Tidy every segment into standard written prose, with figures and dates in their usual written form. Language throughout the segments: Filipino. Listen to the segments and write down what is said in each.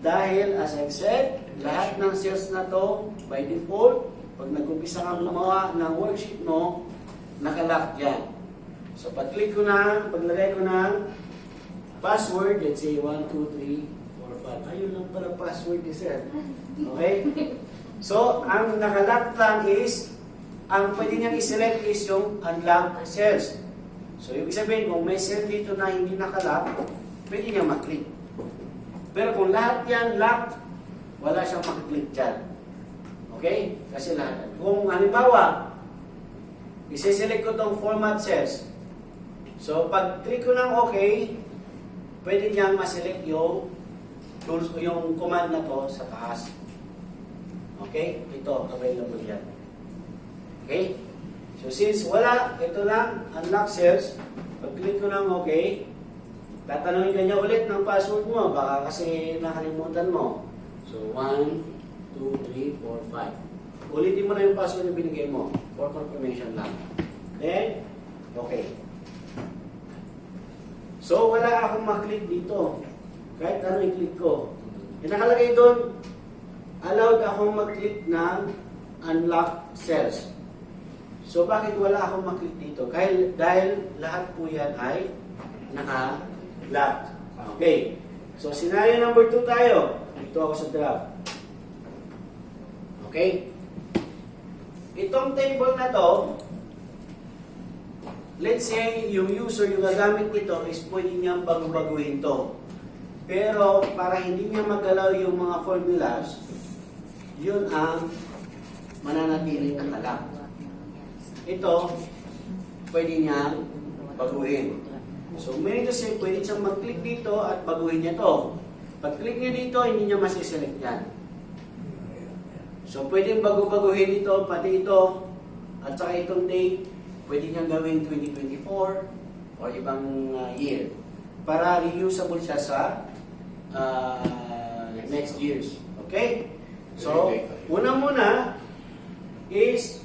Dahil, as I've said, lahat ng cells na to, by default, pag nag-umpisa kang gumawa ng worksheet mo, nakalock yan. So, pag-click ko na, paglagay ko ng password, let's say 1, 2, 3, 4, 5. Ayun lang pala password ni sir. Okay? So, ang nakalock lang is, ang pwede niyang i-select is yung unlock cells. So, ibig sabihin, kung may cell dito na hindi nakalock, pwede niya mag-click. Pero kung lahat yan lock, wala siyang mag-click dyan. Okay? Kasi lahat. Kung halimbawa, isi-select ko tong format cells. So, pag click ko ng OK, pwede niyang ma-select yung tools o yung command na to sa taas. Okay? Ito, available yan. Okay? So, since wala, ito lang, unlock cells, pag click ko ng OK, tatanungin ka niya ulit ng password mo, baka kasi nakalimutan mo. So, 1, 2, 3, 4, 5. Ulitin mo na yung password na binigay mo for confirmation lang. Then, okay. So, wala akong maklik dito. Kahit ano i-click ko. Yung nakalagay doon, allowed akong mag-click ng unlock cells. So, bakit wala akong maklik dito? Dahil lahat po yan ay naka-lock. Okay. So, scenario number 2 tayo. Dito ako sa draft. Okay? Itong table na to, let's say, yung user, yung gagamit nito is pwede niyang bago-baguhin to. Pero, para hindi niya magalaw yung mga formulas, yun ang mananatili nakalock. Ito, pwede niyang baguhin. So, meaning to say, pwede siyang mag-click dito at baguhin niya to. Pag-click niya dito, hindi niya masiselect yan. So, pwedeng bago-baguhin ito, pati ito, at saka itong date, pwede niyang gawin 2024 or ibang year. Para reusable siya sa next years. Okay? So, una-muna is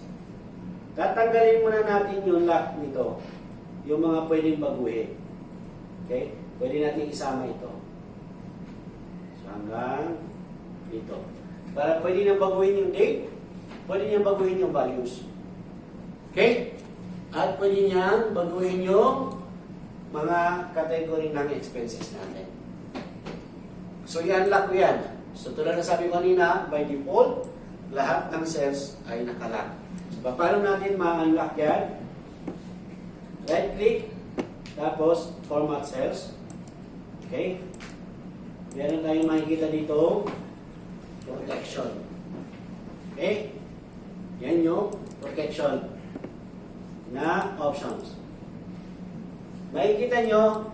tatanggalin muna natin yung lock nito. Yung mga pwedeng baguhin. Okay? Pwede natin isama ito. So, hanggang dito. Para pwede niyang baguhin yung date, pwede niyang baguhin yung values. Okay? At pwede niyang baguhin yung mga category ng expenses natin. So, i-unlock ko yan. So, tulad na sabi ko kanina, by default, lahat ng cells ay nakalock. So, paano natin ma-unlock yan? Right-click, tapos format cells. Okay? Meron tayong makikita dito, protection. Okay? Yan yung protection na options. Makikita nyo,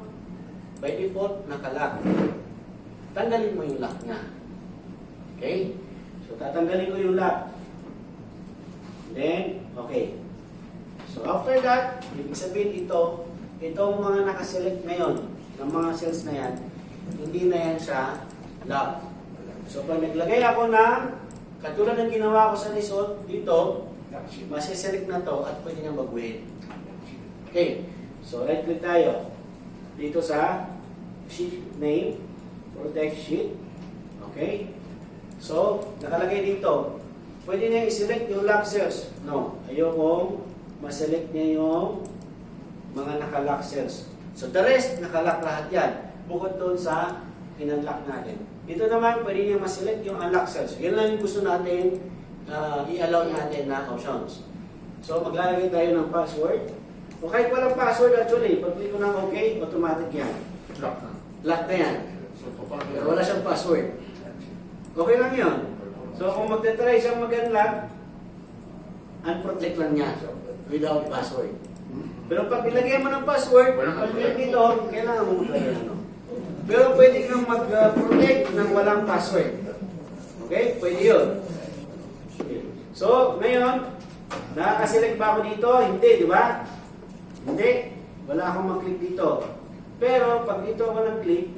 by default, nakalock. Tanggalin mo yung lock niya. Okay? So, tatanggalin ko yung lock. Then, okay. So, after that, ibig sabihin itong mga nakaselect ngayon, ng mga cells na yan, hindi na yan siya lock. So, pag naglagay ako ng, katulad ng ginawa ko sa result, dito, masiselect na to at pwede niyang baguhin. Okay. So, right-click tayo. Dito sa sheet name, protect sheet. Okay. So, nakalagay dito. Pwede niya i-select yung lock cells. No. Ayokong ma-select niya yung mga naka-lock cells. So, the rest, naka-lock lahat yan. Bukod doon sa in-unlock natin. Dito naman, pwede niya ma-select yung unlock cells. Yan lang yung gusto natin i-allow natin na options. So, maglalagay tayo ng password. O kahit walang password, actually, pag-click ko ng OK, automatic yan. Lock na yan. Pero wala siyang password. Okay lang yun. So, kung magta-try siyang mag-unlock, unprotect lang niya without password. Pero pag ilagay mo ng password, pag-click dito, kailangan mo maglagay ano. Pero pwede kang mag-protect ng walang password. Okay? Pwede yun. So, ngayon, nakakaselect ba ako dito? Hindi, di ba? Hindi. Wala akong mag-click dito. Pero, pag dito ako nag-click,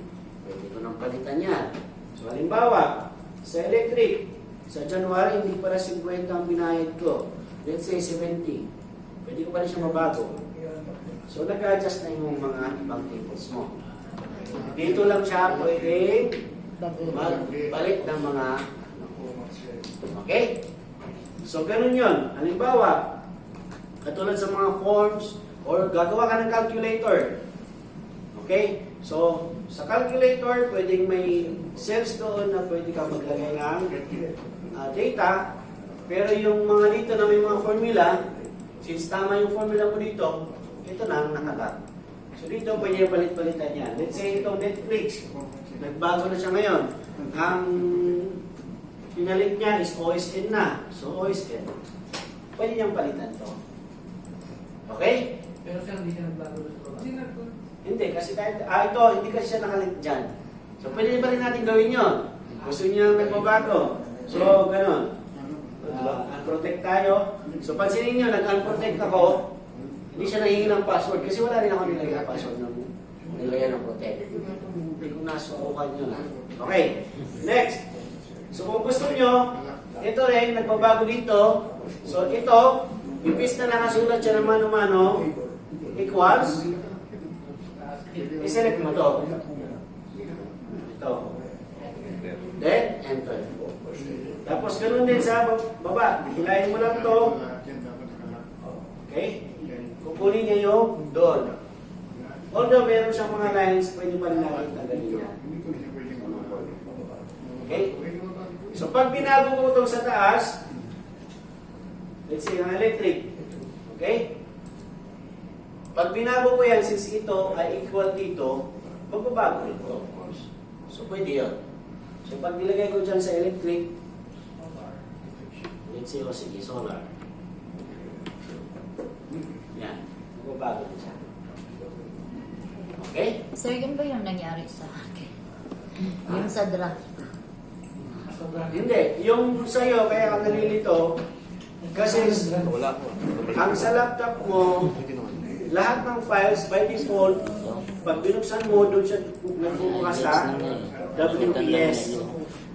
pwede ko nang palitan yan. So, halimbawa, sa electric, sa January, hindi pala 50 ang binayad ko. Let's say 70. Pwede ko pala siya mabago. So, nag-adjust na yung mga ibang tables mo. Dito lang siya pwedeng magbalik ng mga okay? So, ganun yun. Halimbawa, katulad sa mga forms or gagawa ka ng calculator. Okay? So, sa calculator, pwedeng may cells doon na pwede ka maglagay ng data. Pero yung mga dito na may mga formula, since tama yung formula mo dito, ito na ang nakalat. So, dito pwede palit-palitan yan. Let's say ito Netflix. Nagbago na siya ngayon. Ang pinalit niya is OSN na. So, OSN. Pwede niyang palitan to. Okay? Pero siya hindi siya nagbago sa program. Hindi, kasi kahit, ito, hindi kasi siya nakalit dyan. So, pwede pa rin natin gawin yun. Gusto niya nagbabago. So, ganun. Unprotect tayo. So, pansinin nyo, nag-unprotect ako, hindi siya nahingi ng password kasi wala rin ako nilagay ng password ng nilagay ng protect. Hindi ko nasukukan nyo na. Okay, next. So, kung gusto nyo, ito rin, nagbabago dito. So, ito, imbis na nakasulat siya ng mano-mano, equals, i-select mo to. Ito. Then, enter. Tapos, ganun din sa baba. Hilahin mo lang to. Okay? Kukunin niya yung doon. Although meron siyang mga lines, pwede pa rin natin tanggalin niya. Okay? So, pag binago ko itong sa taas, let's say, ang electric. Okay? Pag binago ko yan, since ito ay equal dito, magbabago ito, of course. So, pwede yun. So, pag nilagay ko dyan sa electric, let's say, sige, solar. Yan. Magbabago din siya. Okay? Sir, yun ba yung nangyari sa akin? Yung sa draft. Hindi. Yung sa'yo, kaya ka nalilito, kasi ang sa laptop mo, lahat ng files by default, pag binuksan mo, doon siya nagbubukas sa WPS.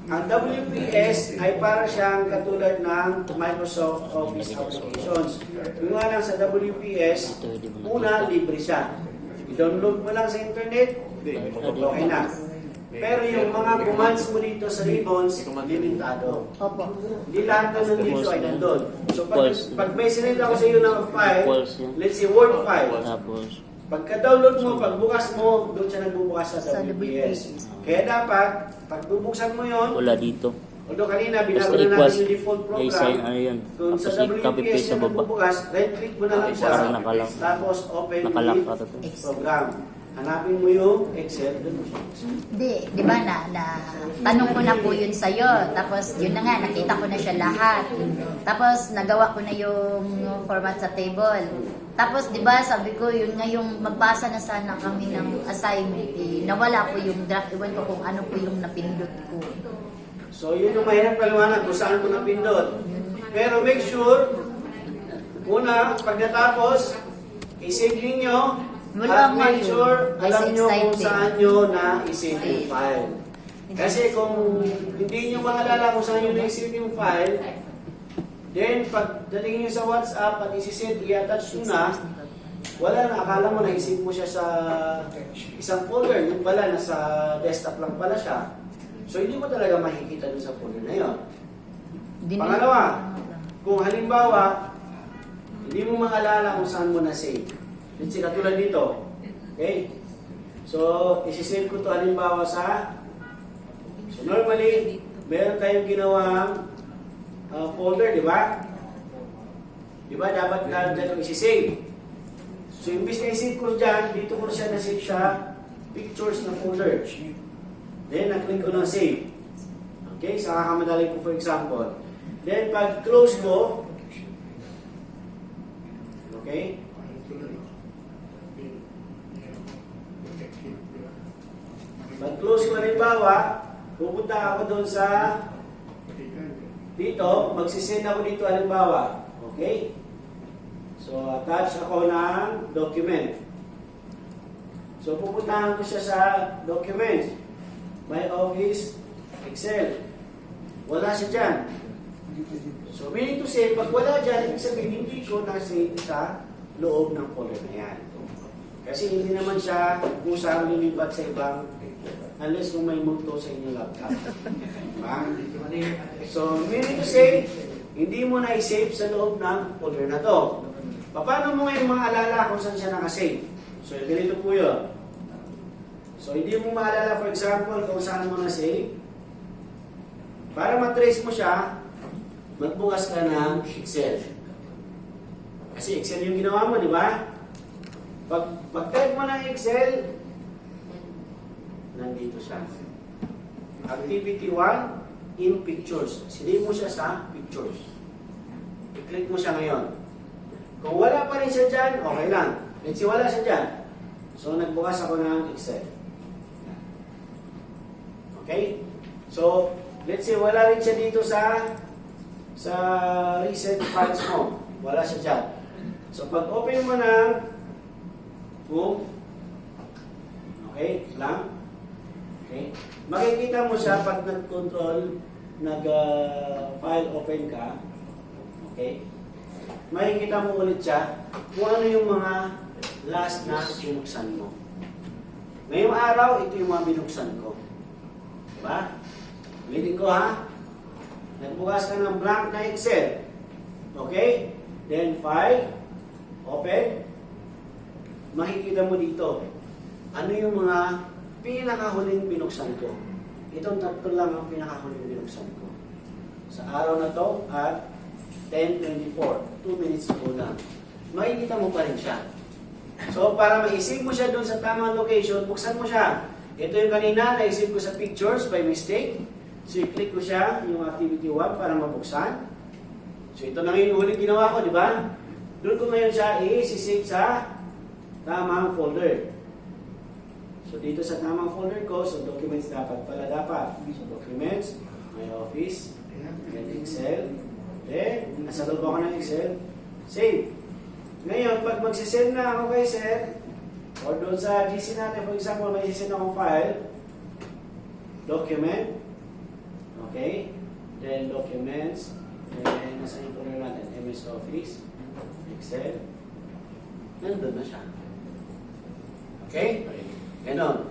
Ang WPS ay para siyang katulad ng Microsoft Office applications. Yung nga lang sa WPS, una, libre siya. I-download mo lang sa internet, okay na. Pero yung mga commands mo dito sa ribbons, limitado. Opo. Hindi lahat na nandito ay nandun. So pag may sinend ako sa iyo ng file, let's say Word file, Tapos, pagka-download mo, pagbukas mo, doon siya nagbubukas sa Sa WPS. Kaya dapat, pag bubuksan mo yon, wala dito. although kanina Basta binago na equals, natin yung default ay sign, program, ano yun. kung Tapos sa i-copy WPS paste sa na baba. nagbubukas, right-click mo na lang siya. Para nakalock. Tapos open Nakalock with pa to. program. Hanapin mo yung Excel, doon mo siya. Di ba tanong ko na po yun sa'yo. Tapos yun na nga, nakita ko na siya lahat. Tapos nagawa ko na yung format sa table. Tapos di ba sabi ko, yun nga yung magbasa na sana kami ng assignment. Nawala po yung draft. Iwan ko kung ano po yung napindot ko. So yun yung mahirap paliwanag kung saan mo napindot. Pero make sure, una, pag natapos, isave ninyo, at Wala nga make yun. sure, Ay, alam nyo kung exciting. saan nyo na isave yung file. Kasi kung hindi nyo maalala kung saan nyo na isave yung file, then pag dating nyo sa WhatsApp at isisend, i-attach nyo na, wala na, akala mo na-isave mo siya sa isang folder, yung pala, nasa desktop lang pala siya. So hindi mo talaga makikita dun sa folder na yun. Pangalawa, kung halimbawa, hindi mo maalala kung saan mo na-save. Let's say, katulad dito. Okay? So, isi-save ko to halimbawa sa... So, normally, meron tayong ginawang folder, di ba? Di ba? Dapat dyan isi-save. So, imbis na i-save ko dyan, dito ko siya na-save sa pictures na folder. Then, na-click ko ng save. Okay? Sa kakamadali ko, for example. Then, pag close ko, okay? Pag-close ko halimbawa, pupunta ako doon sa dito, magsisend ako dito halimbawa. Okay? So, attach ako ng document. So, pupuntahan ko siya sa documents. My Office, Excel. Wala siya dyan. So, meaning to say, pag wala dyan, ibig sabihin, hindi ko na-save sa loob ng folder na yan. Kasi hindi naman siya kusang lilipat sa ibang unless kung may multo sa inyong laptop. Diba? So, meaning to say, hindi mo na i-save sa loob ng folder na to. Paano mo ngayon maalala kung saan siya nakasave? So, ganito po yun. So, hindi mo maalala, for example, kung saan mo na-save. Para matrace mo siya, magbukas ka ng Excel. Kasi Excel yung ginawa mo, di ba? Pag-type mo ng Excel, nandito siya. Activity 1, in pictures. Sinave mo siya sa pictures. I-click mo siya ngayon. Kung wala pa rin siya dyan, okay lang. Let's see, wala siya dyan. So, nagbukas ako ng Excel. Okay? So, let's say, wala rin siya dito sa recent files mo. Wala siya dyan. So, pag open mo ng boom, okay, lang. Okay. Makikita mo siya pag nag-control, nag-file open ka. Okay. Makikita mo ulit siya kung ano yung mga last na binuksan mo. Ngayong araw, ito yung mga binuksan ko. Diba? Ulitin ko ha. Nagbukas ka ng blank na Excel. Okay? Then file, open. Makikita mo dito. Ano yung mga pinakahuling binuksan ko. Itong tatlo lang ang pinakahuling binuksan ko. Sa araw na to at 10:24, 2 minutes ago lang. Makikita mo pa rin siya. So, para ma-save mo siya doon sa tamang location, buksan mo siya. Ito yung kanina, na-save ko sa pictures by mistake. So, i-click ko siya, yung activity 1 para mabuksan. So, ito na yung huling ginawa ko, di ba? Doon ko ngayon siya i-save sa tamang folder. So, dito sa tamang folder ko, so documents dapat. So, documents, my office, and Excel. Then, nasa loob ako ng Excel, save. Ngayon, pag magsisend na ako kay sir, or doon sa GC natin, for example, may sisend akong file, document, okay, then documents, and nasa yung folder natin, MS Office, Excel, nandun na siya. Okay? Ganon.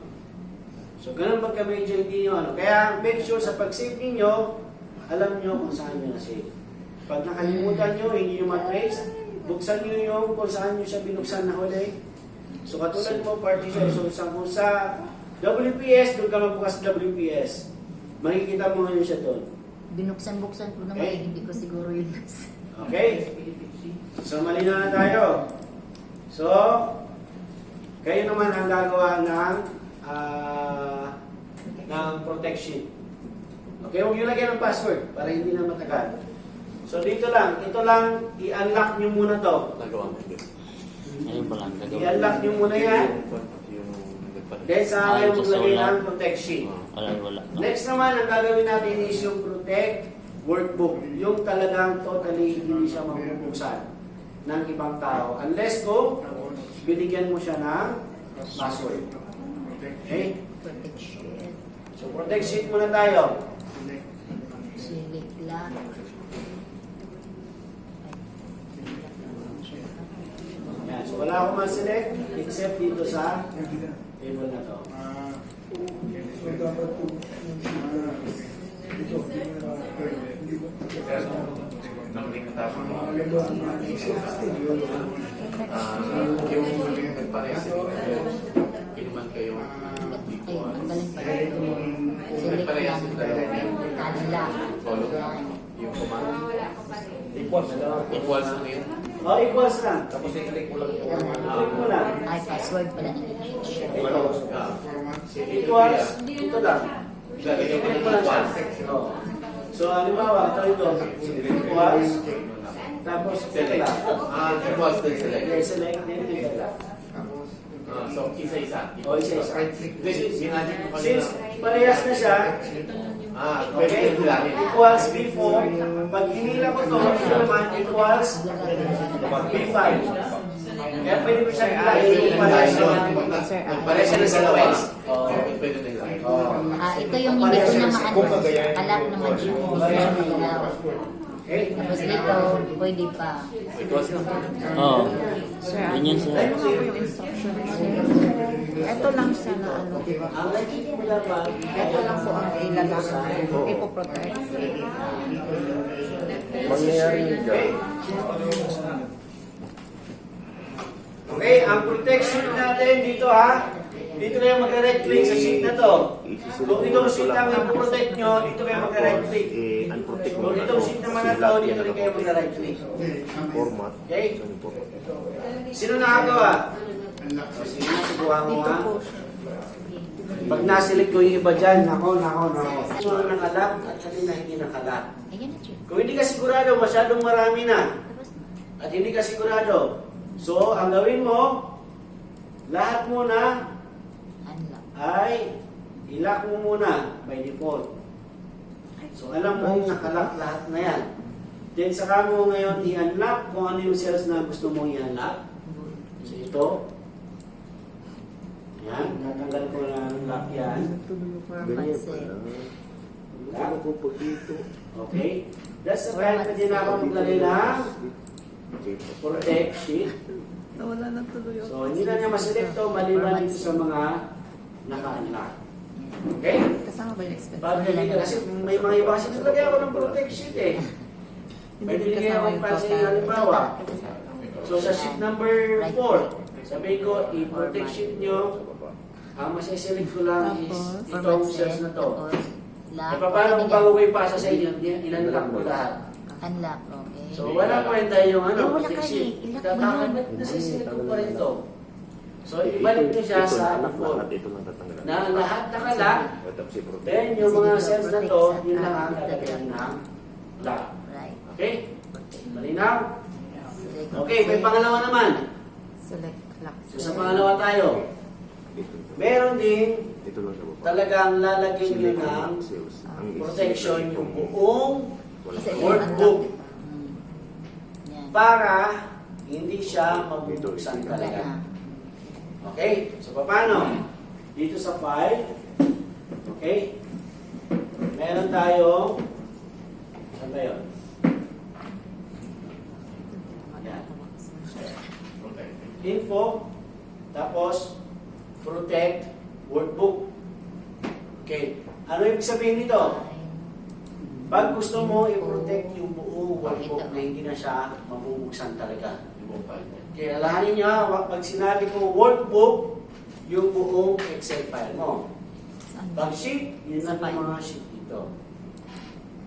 So, ganon pagka-medyo hindi nyo ano. Kaya, make sure sa pag-save ninyo, alam nyo kung saan nyo na-save. Pag nakalimutan nyo, hindi nyo matrace, buksan nyo yung kung saan nyo siya binuksan na huli. So, katulad mo, partition. So, kung sa WPS, doon ka magbukas sa WPS. Makikita mo ngayon siya doon. Binuksan-buksan ko naman, Okay. hindi ko siguro yun. Okay? So, malinaw na tayo. So, kayo naman ang gagawa ng protect sheet. Okay, huwag nyo lagyan ng password para hindi na matagal. So, dito lang. Ito lang, i-unlock nyo muna to. Nagawa mo yun. Ayun pa lang. I-unlock nyo muna yan. Then, sa kayo maglagay ng protect sheet. Wala. Next naman, ang gagawin natin is yung protect workbook. Yung talagang totally hindi siya mabubuksan ng ibang tao. Unless kung binigyan mo siya ng password. Okay? Protect sheet. So, protect sheet muna tayo. Select lang. Yan. So, wala akong ma-select except dito sa table na to. Yung nagparehas pinuman kayo dito. Ay, ang galing pa. Select Nagparehas lang. yung dalawa. Kanila. Follow. Yung command. Equals na. Equals na ngayon. Oh, equals lang. Tapos i-click mo lang yung Click mo lang. Ay, password pala ni Equals, ito lang. Click mo lang siya. Oh. So, halimbawa, ito ito. Equals, tapos select. Equals then select. Then select, then ito lang. So, isa-isa. O, isa-isa. Ginagin mo kanina. Since parehas na siya, okay, equals before, pag hinila ko to, ito naman equals B5. Kaya pwede ko siya ilagay yung parehas na. Sir, Parehas na sa lawas. Pwede na ilagay. ito yung hindi ko na alam naman yung hindi ko na magalaw. Okay? Tapos dito, pwede pa. Equals na. Oo. Sir, Yun yun, sir. ano nga po yung instructions? Ito lang siya na ano, di ba? Ang legit mo dapat, Ito lang po ang ilalak. Ipoprotect. Mangyayari yun dyan. Okay, ang protection natin dito ha. Dito kayo mag-right click sa sheet na to. Kung itong sheet ang ipoprotect nyo, dito kayo mag-right click. Unprotect mo Kung na. itong sheet naman na to, dito rin kayo mag-right click. Format. Okay? Saan yung format? Sino nakagawa? O, sige, subuhan mo Dito ha. po siya. Pag naselect ko yung iba dyan, nako. So, nakalap at kanina hindi nakalap. Ayan na, Jun. Kung hindi ka sigurado, masyadong marami na. At hindi ka sigurado. So, ang gawin mo, lahat muna Unlock. ay ilock mo muna by default. So, alam mo nakalock lahat na yan. Then, saka mo ngayon i-unlock kung ano yung cells na gusto mong i-unlock. So, ito. Yan. Tatanggal ko na ang lock yan. Ganyan pala. Ano ko pag dito? Okay. That's the time na din ako maglagay ng Dito. protect sheet. Nawala na tuloy ako. So, hindi na niya maselect to maliban dito sa mga naka-unlock. Okay? Kasama ba yung expense? Pag hindi kasi may mga iba kasi naglagay ako ng protect sheet eh. May binigay akong pansin halimbawa. So, sa sheet number 4, sabi ko, i-protect sheet nyo. Ang masiselect ko lang is itong cells na to. Lock. E paano kung bago ko ipasa sa inyo, ilan-lock ko lahat. Unlock, okay. So, wala pa rin tayo yung Eh, ano, wala protect ka sheet. eh. Ilock mo Tatanggal, yun. ba't nasiselect ko pa rin to? So, ibalik nyo siya Ito sa lahat, default. lahat. Ito lang tatanggalan. Na lahat nakalock. Tapos i-protect. Then, yung mga cells na to, yun lang ang lalagyan ng lock. Right. Okay? Malinaw? Select. Okay, may pangalawa naman. Select lock. So, sa pangalawa tayo. Ito. Meron din Ito lang sa baba. talagang lalagyan nyo Select ng ang cells. Ang protection isip, yung buong wala. Kasi workbook Hmm. Yan. para hindi siya mabubuksan Wala talaga. na. Okay? So, paano? Dito sa file, okay? Meron tayo, saan ba yun? Yan. Info, tapos protect workbook. Okay. Ano ibig sabihin nito? Pag gusto mo i-protect yung buong workbook na hindi na siya mabubuksan talaga. Kaya alahanin niyo, pag sinabi ko workbook, yung buong Excel file mo. Pag sheet, yun na yung mga sheet dito.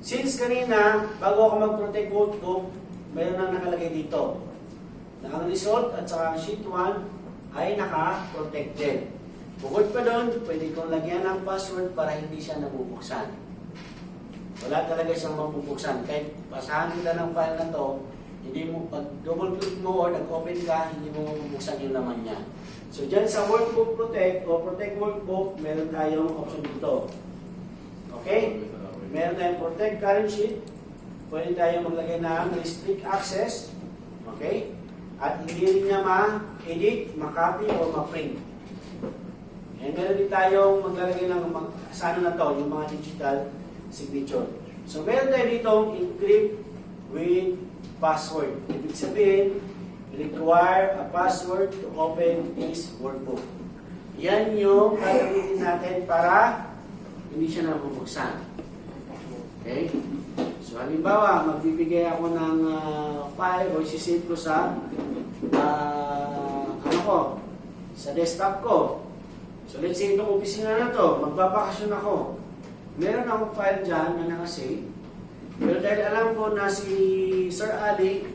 Since kanina, bago ako mag-protect workbook, mayroon na nakalagay dito na ang result at saka ang sheet 1 ay naka-protected. Bukod pa doon, pwede kong lagyan ng password para hindi siya nabubuksan. Wala talaga siyang mabubuksan. Kahit pasahan kita ng file na to, hindi mo, pag double click mo or nag-open ka, hindi mo mabubuksan yung laman niya. So dyan sa workbook protect o protect workbook, meron tayong option dito. Okay? Meron tayong protect current sheet. Pwede tayong maglagay ng restrict access. Okay? At hindi rin niya ma-edit, ma-copy, o ma-print. And meron din tayong maglalagay ng sa ano na to, yung mga digital signature. So meron tayo ditong encrypt with password. Ibig sabihin, require a password to open this workbook. Yan yung gagamitin natin para hindi siya nabubuksan. Okay? So halimbawa, magbibigay ako ng file o isisave ko sa sa desktop ko. So let's say itong opisina na to, magbabakasyon ako. Meron akong file dyan na nakasave. Pero dahil alam ko na si Sir Ali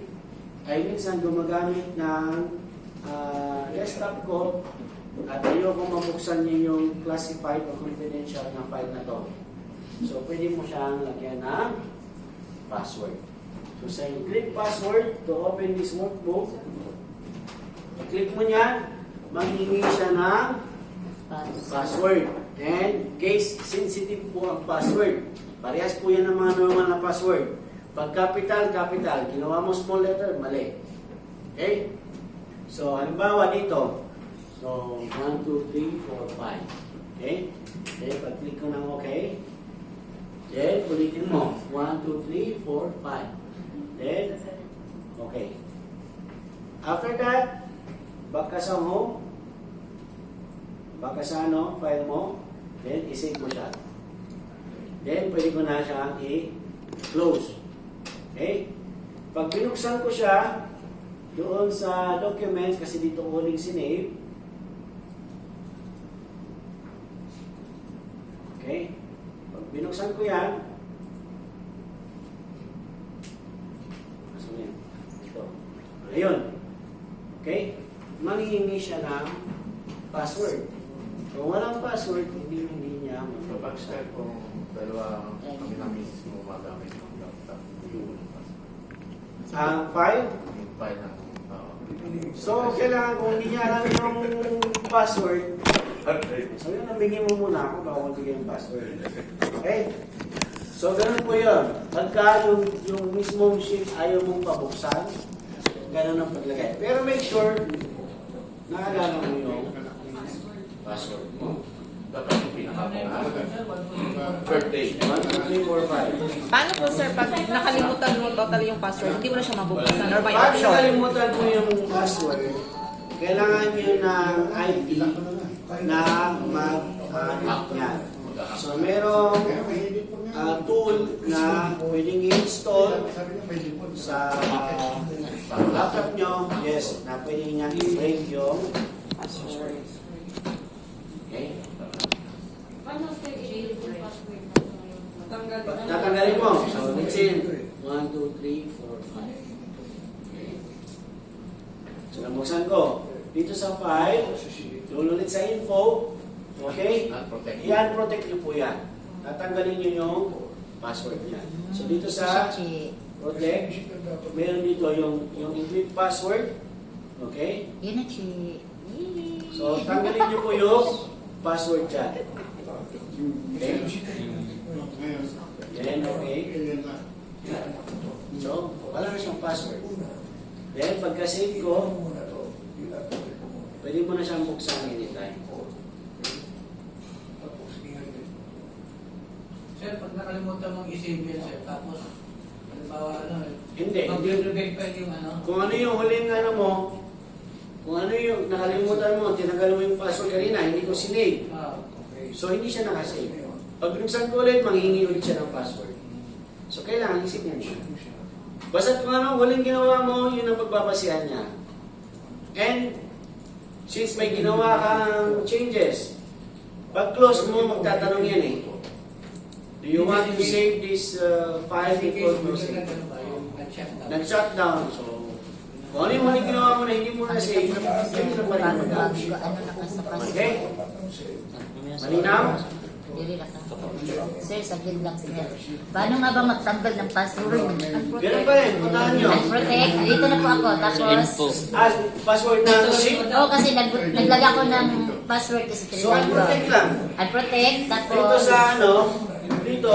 ay minsan gumagamit ng desktop ko at ayoko mabuksan niya yung classified o confidential na file na to. So pwede mo siyang lagyan ng password. So sa encrypt password to open this workbook, i-click mo niyan, maghingi siya ng password. And case sensitive po ang password. Parehas po yan ng mga normal na password. Pag capital, capital. Ginawa mo small letter, mali. Okay? So, halimbawa dito. So, 1, 2, 3, 4, 5. Okay? Okay, pag-click ko ng okay. Then, ulitin mo. 1, 2, 3, 4, 5. Then, okay. After that, back ka sa home. baka sa ano, file mo, then isave mo siya. Then pwede ko na siya i-close. Okay? Pag binuksan ko siya, doon sa documents, kasi dito ko huling sinave. Okay? Pag binuksan ko yan, asan yan? Ito. Ayun. Okay? Manghihingi siya ng password. Kung walang password, hindi niya So, pag-start kung dalawa kami na misis mo magamit ng laptop, yung ang file. file ng So, kailangan kung hindi niya alam yung password, so yun, nabigyan mo muna ako bago magbigay yung password. Okay? So, ganun po yun. Pagka yung mismong sheet ayaw mong pabuksan, ganun ang paglagay. Pero make sure, naalala mo yung password mo. dapat yung birthday. 1, 2, 3, 4, 5. Paano po sir, pag nakalimutan mo totally yung password, hindi mo na siya mabubuksan or by Pag option? nakalimutan mo yung password, kailangan nyo ng ID na mag-hack yan. So, merong tool na pwedeng i-install sa laptop nyo. Yes, na pwedeng nyo i-break yung password. Okay? Paano sa i-jail yung password na Tanggal. Tatanggalin mo. So, let's say, 1, 2, 3, 4, 5. Okay. So, nabuksan ko. Dito sa file, doon ulit sa info. Okay? Unprotected. I-unprotect nyo po yan. Tatanggalin nyo yung password niya. So, dito sa protect, meron dito yung encrypt password. Okay? Yun na, Chi. So, tanggalin nyo po yung password dyan. Okay? Then, okay. So, wala na siyang password. Then, pagka-save ko, pwede mo na siyang buksan anytime. Sir, pag nakalimutan mong i-save yan, sir, tapos, halimbawa, Hindi. mag-rebate pa yung Kung ano yung huling ano mo, kung ano yung nakalimutan mo, tinanggal mo yung password kanina, hindi ko sinave. okay. So, hindi siya nakasave. Pag binuksan ko ulit, manghingi ulit siya ng password. So, kailangan isip niya siya. Basta kung ano, huling ginawa mo, yun ang pagbabasihan niya. And, since may ginawa kang changes, pag close mo, magtatanong yan eh. Do you want to save this file before closing? Nag-shutdown. So, kung ano yung huling ginawa mo na hindi mo na-save, hindi na pa rin Bago mag-save. ano nakasapas. Okay? Malinaw? Dili na ka. Sir, saglit lang sir. Paano nga ba magtanggal ng password? Ganun pa rin, puntahan nyo. Unprotect. Dito na po ako. Tapos, Password ng sheet. oo kasi naglagay ako ng password kasi So, unprotect lang. Unprotect. Dito Tapos, sa ano, dito,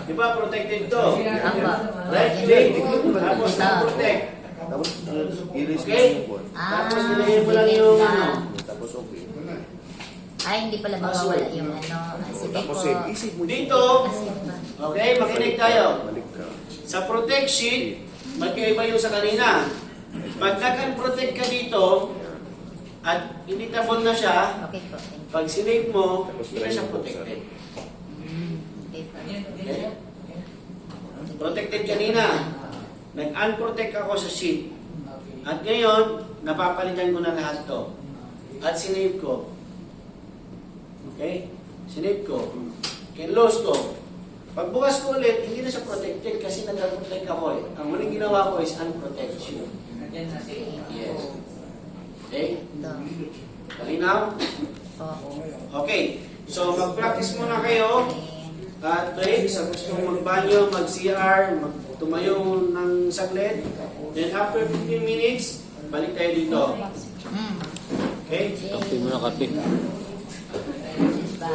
di ba protected to? Aba. Right click, tapos unprotect. Tapos, i-release mo Okay? yung phone. Tapos nilagay mo lang yung ano. Tapos, okay. ay, hindi pala mawawala yung ano. Sige po. Tapos, save. Isip mo Dito, okay, makinig tayo. Balik ka. Sa protect sheet, magkaiba yung sa kanina. Pag nag-unprotect ka dito, at editable na siya, Okay po. Thank you. pag sinave mo, Tapos, hindi na try siya mo protected. Okay po. Okay? Protected kanina. Nag-unprotect ako sa sheet. At ngayon, napapalitan ko na lahat to. At sinave ko. Okay? Sinave ko. Kinlose ko. Pagbukas ko ulit, hindi na siya protected kasi nag-protect ako eh. Ang huling ginawa ko is unprotect. Yes. Okay? Ito. Kalinaw? Po. Okay. So, mag-practice muna kayo. At wait, sa gustong magbanyo, mag-CR, tumayo ng saglit. Then after 15 minutes, balik tayo dito. Hmm. Okay? Okay. Kape mo na kape. Ba?